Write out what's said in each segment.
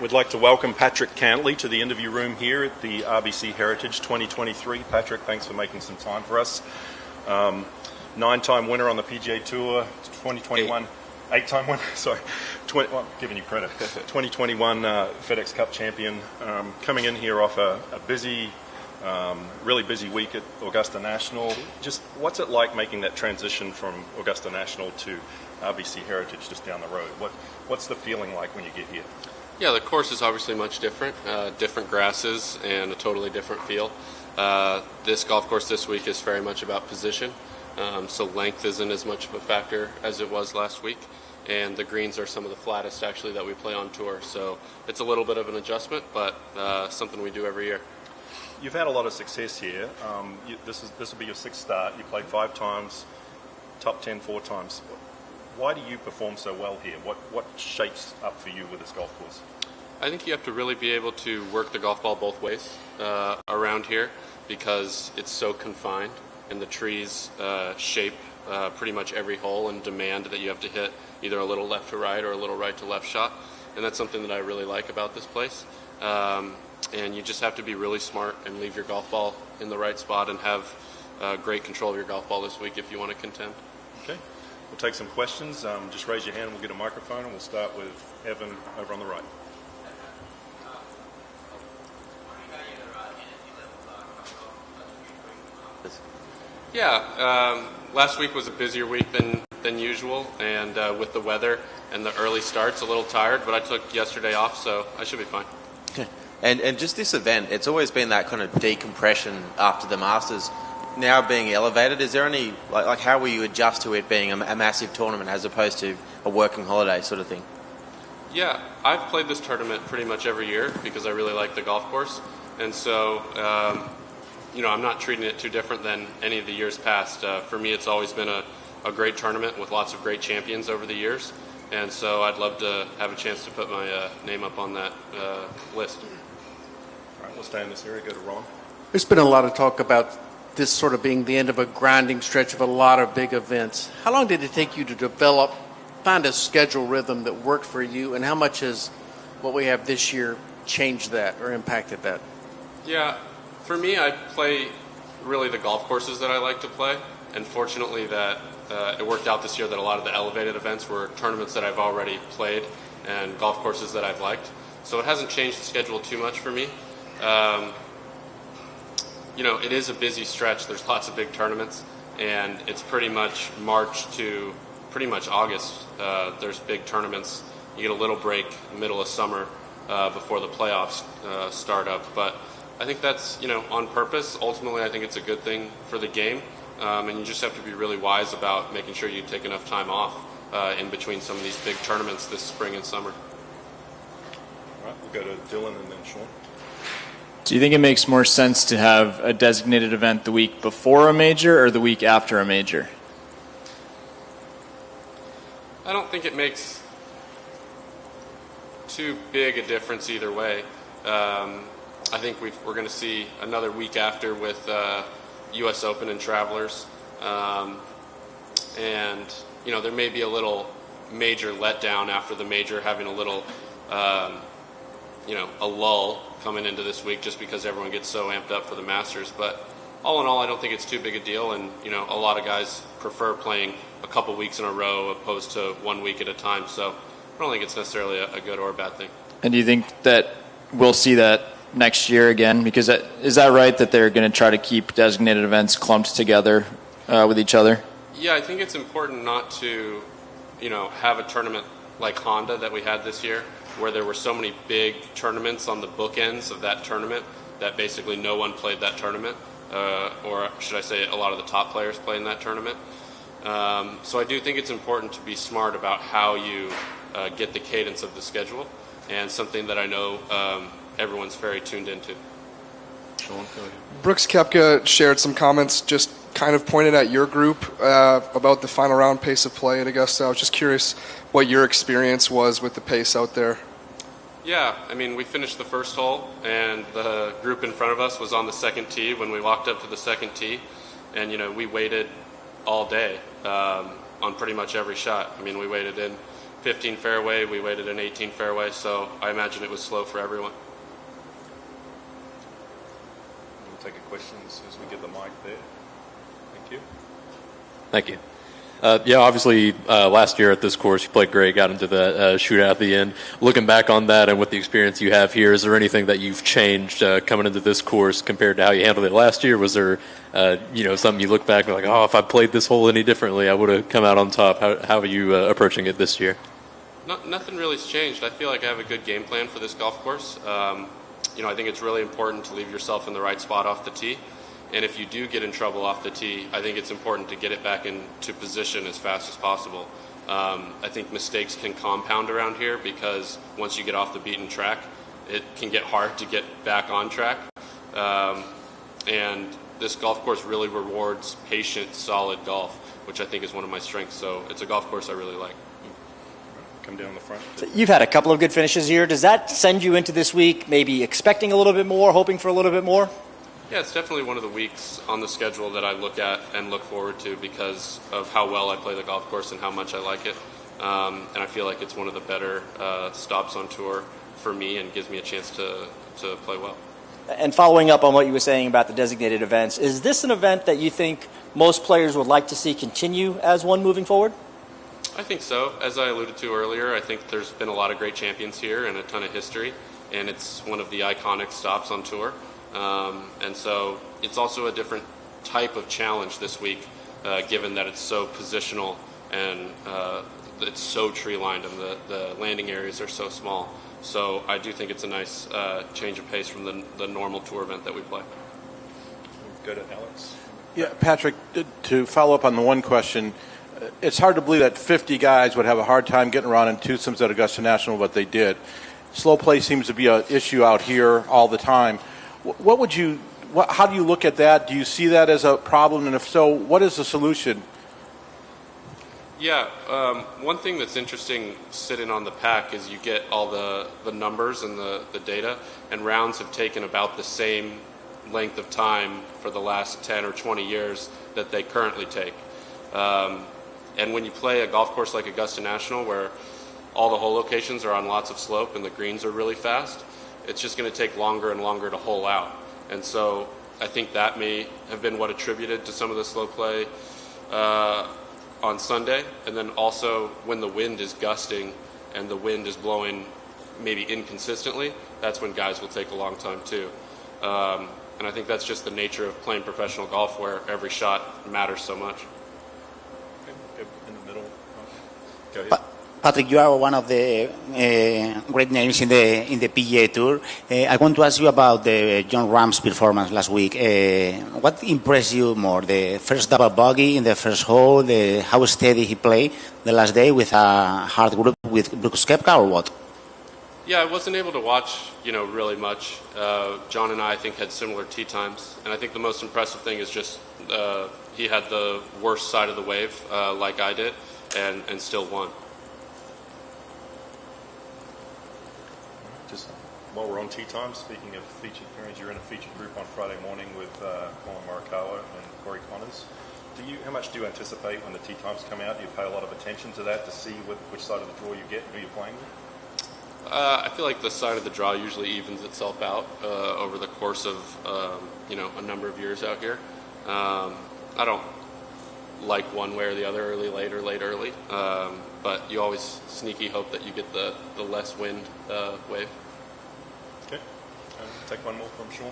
We'd like to welcome Patrick Cantlay to the interview room here at the RBC Heritage 2023. Patrick, thanks for making some time for us. 9-time winner on the PGA Tour, 2021, 8-time winner, sorry, well, giving you credit, 2021 FedEx Cup champion, coming in here off a busy, really busy week at Augusta National. Just what's it like making that transition from Augusta National to RBC Heritage just down the road? What's the feeling like when you get here? Yeah, the course is obviously much different, different grasses and a totally different feel. This golf course this week is very much about position, so length isn't as much of a factor as it was last week, and the greens are some of the flattest actually that we play on tour, so it's a little bit of an adjustment, but something we do every year. You've had a lot of success here. This will be your 6th start. You played 5 times, top 10 4 times. Why do you perform so well here? What shapes up for you with this golf course? I think you have to really be able to work the golf ball both ways around here because it's so confined and the trees shape pretty much every hole and demand that you have to hit either a little left to right or a little right to left shot, and that's something that I really like about this place. And you just have to be really smart and leave your golf ball in the right spot and have great control of your golf ball this week if you want to contend. Okay. We'll take some questions. Just raise your hand and we'll get a microphone, and we'll start with Evan over on the right. Yeah, last week was a busier week than usual, and with the weather and the early starts, a little tired, but I took yesterday off, so I should be fine. Okay. And just this event, it's always been that kind of decompression after the Masters. Now being elevated, is there any, like how will you adjust to it being a massive tournament as opposed to a working holiday sort of thing? Yeah, I've played this tournament pretty much every year because I really like the golf course, and so I'm not treating it too different than any of the years past. For me, it's always been a great tournament with lots of great champions over the years, and so I'd love to have a chance to put my name up on that list. All right, we'll stay in this area, go to Ron. There's been a lot of talk about this sort of being the end of a grinding stretch of a lot of big events. How long did it take you to find a schedule rhythm that worked for you, and how much has what we have this year changed that or impacted that? Yeah, for me, I play really the golf courses that I like to play, and fortunately that it worked out this year that a lot of the elevated events were tournaments that I've already played and golf courses that I've liked. So it hasn't changed the schedule too much for me. It is a busy stretch. There's lots of big tournaments, and it's pretty much March to pretty much August. There's big tournaments. You get a little break middle of summer before the playoffs start up. But I think that's, on purpose. Ultimately, I think it's a good thing for the game, and you just have to be really wise about making sure you take enough time off in between some of these big tournaments this spring and summer. All right, we'll go to Dylan and then Sean. Do you think it makes more sense to have a designated event the week before a major or the week after a major? I don't think it makes too big a difference either way. I think we're going to see another week after with U.S. Open and Travelers. And, there may be a little major letdown after the major, having a little, a lull coming into this week just because everyone gets so amped up for the Masters. But all in all, I don't think it's too big a deal, and a lot of guys prefer playing a couple weeks in a row opposed to 1 week at a time, so I don't think it's necessarily a good or a bad thing. And do you think that we'll see that next year again? Because is that right, that they're going to try to keep designated events clumped together with each other? Yeah, I think it's important not to have a tournament like Honda that we had this year, where there were so many big tournaments on the bookends of that tournament that basically no one played that tournament, or should I say a lot of the top players played in that tournament. So I do think it's important to be smart about how you get the cadence of the schedule, and something that I know everyone's very tuned into. Sean, go ahead. Brooks Koepka shared some comments just kind of pointed at your group about the final round pace of play at Augusta. I was just curious what your experience was with the pace out there. Yeah, I mean, we finished the first hole, and the group in front of us was on the second tee when we walked up to the second tee, and, we waited all day on pretty much every shot. I mean, we waited in 15 fairway, we waited an 18 fairway, so I imagine it was slow for everyone. We'll take a question as soon as we get the mic there. Thank you. Thank you. Yeah, obviously, last year at this course, you played great, got into the shootout at the end. Looking back on that and with the experience you have here, is there anything that you've changed coming into this course compared to how you handled it last year? Was there, something you look back and like, oh, if I played this hole any differently, I would have come out on top? How are you approaching it this year? Nothing really's changed. I feel like I have a good game plan for this golf course. I think it's really important to leave yourself in the right spot off the tee. And if you do get in trouble off the tee, I think it's important to get it back into position as fast as possible. I think mistakes can compound around here because once you get off the beaten track, it can get hard to get back on track. And this golf course really rewards patient, solid golf, which I think is one of my strengths. So it's a golf course I really like. Come down the front. So you've had a couple of good finishes here. Does that send you into this week maybe expecting a little bit more, hoping for a little bit more? Yeah, it's definitely one of the weeks on the schedule that I look at and look forward to because of how well I play the golf course and how much I like it. And I feel like it's one of the better stops on tour for me and gives me a chance to play well. And following up on what you were saying about the designated events, is this an event that you think most players would like to see continue as one moving forward? I think so. As I alluded to earlier, I think there's been a lot of great champions here and a ton of history, and it's one of the iconic stops on tour. And so it's also a different type of challenge this week, given that it's so positional and it's so tree-lined and the landing areas are so small. So I do think it's a nice change of pace from the normal tour event that we play. Go to Alex. Yeah, Patrick, to follow up on the one question, it's hard to believe that 50 guys would have a hard time getting around in twosomes at Augusta National, but they did. Slow play seems to be an issue out here all the time. How do you look at that? Do you see that as a problem? And if so, what is the solution? Yeah, one thing that's interesting sitting on the pack is you get all the numbers and the data, and rounds have taken about the same length of time for the last 10 or 20 years that they currently take. And when you play a golf course like Augusta National, where all the hole locations are on lots of slope and the greens are really fast, it's just going to take longer and longer to hole out. And so I think that may have been what attributed to some of the slow play on Sunday. And then also when the wind is gusting and the wind is blowing maybe inconsistently, that's when guys will take a long time too. And I think that's just the nature of playing professional golf, where every shot matters so much. Okay, in the middle. Go ahead. Patrick, you are one of the great names in the PGA Tour. I want to ask you about the Jon Rahm's performance last week. What impressed you more, the first double bogey in the first hole, how steady he played the last day with a hard group with Brooks Koepka, or what? Yeah, I wasn't able to watch, really much. John and I think, had similar tee times, and I think the most impressive thing is just he had the worst side of the wave, like I did, and still won. Just while we're on tee time, speaking of featured pairings, you're in a featured group on Friday morning with Colin Morikawa and Corey Connors. How much do you anticipate when the tee times come out? Do you pay a lot of attention to that to see which side of the draw you get and who you're playing with? I feel like the side of the draw usually evens itself out over the course of a number of years out here. I don't like one way or the other, early, late, or late, early. But you always sneaky hope that you get the less wind wave. Okay. Take one more from Sean.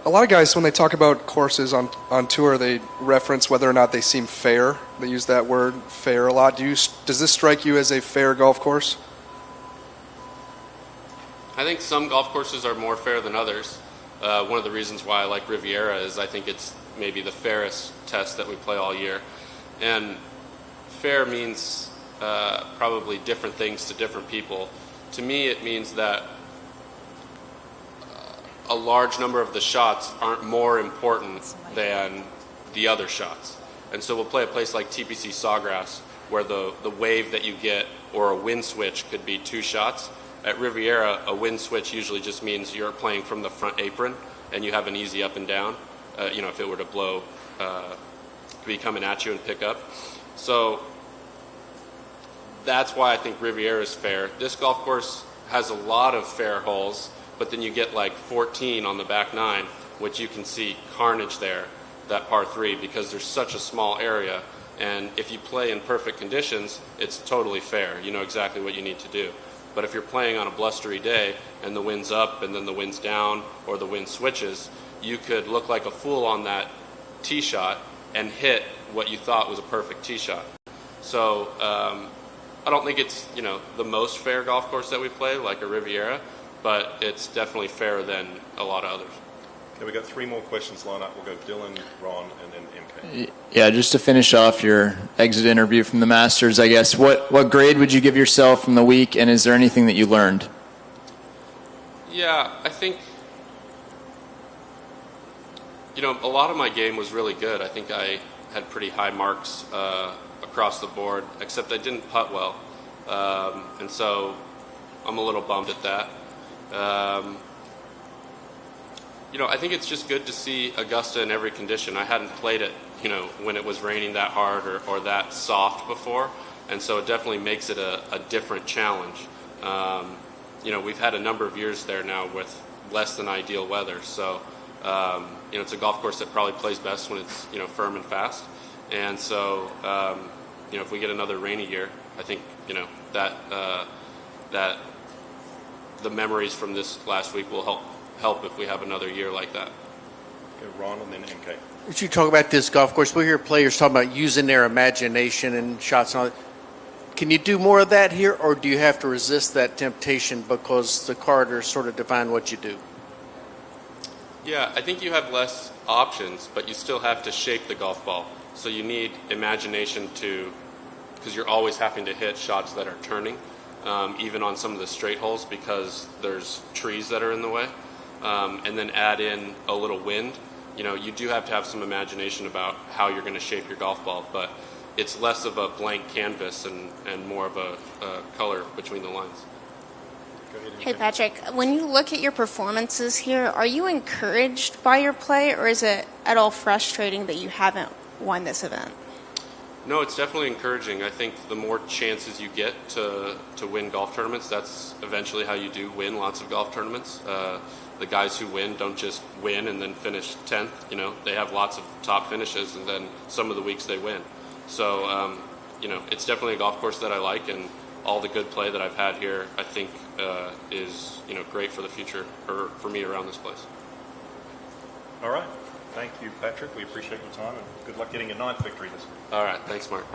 A lot of guys, when they talk about courses on tour, they reference whether or not they seem fair. They use that word, fair, a lot. Does this strike you as a fair golf course? I think some golf courses are more fair than others. One of the reasons why I like Riviera is I think it's maybe the fairest test that we play all year. And fair means probably different things to different people. To me, it means that a large number of the shots aren't more important than the other shots. And so we'll play a place like TPC Sawgrass, where the wave that you get or a wind switch could be 2 shots. At Riviera, a wind switch usually just means you're playing from the front apron and you have an easy up and down, if it were to blow, be coming at you and pick up. So that's why I think Riviera is fair. This golf course has a lot of fair holes, but then you get like 14 on the back nine, which you can see carnage there, that par 3, because there's such a small area. And if you play in perfect conditions, it's totally fair. You know exactly what you need to do. But if you're playing on a blustery day and the wind's up and then the wind's down or the wind switches, you could look like a fool on that tee shot and hit what you thought was a perfect tee shot. So I don't think it's, you know, the most fair golf course that we play, like a Riviera, but it's definitely fairer than a lot of others. Okay, we got 3 more questions lined up. We'll go Dylan, Ron, and then MK. Yeah, just to finish off your exit interview from the Masters, I guess, what grade would you give yourself from the week, and is there anything that you learned? Yeah, I think, you know, a lot of my game was really good. I think I had pretty high marks across the board, except I didn't putt well. And so I'm a little bummed at that. You know, I think it's just good to see Augusta in every condition. I hadn't played it, you know, when it was raining that hard or that soft before, and so it definitely makes it a different challenge. You know, we've had a number of years there now with less than ideal weather, so you know, it's a golf course that probably plays best when it's, you know, firm and fast. And so, you know, if we get another rainy year, I think, you know, that the memories from this last week will help if we have another year like that. Okay, Ron, and then MK. As you talk about this golf course, we hear players talking about using their imagination and shots and all that. Can you do more of that here, or do you have to resist that temptation because the corridors sort of define what you do? Yeah, I think you have less options, but you still have to shape the golf ball. So you need imagination because you're always having to hit shots that are turning, even on some of the straight holes because there's trees that are in the way. And then add in a little wind. You know, you do have to have some imagination about how you're going to shape your golf ball, but it's less of a blank canvas and more of a color between the lines. Hey Patrick, when you look at your performances here, are you encouraged by your play, or is it at all frustrating that you haven't won this event? No, it's definitely encouraging. I think the more chances you get to win golf tournaments, that's eventually how you do win lots of golf tournaments. The guys who win don't just win and then finish 10th. You know, they have lots of top finishes, and then some of the weeks they win. So, you know, it's definitely a golf course that I like, and all the good play that I've had here, I think, is, you know, great for the future for me around this place. All right. Thank you, Patrick. We appreciate your time, and good luck getting your 9th victory this week. All right. Thanks, Mark.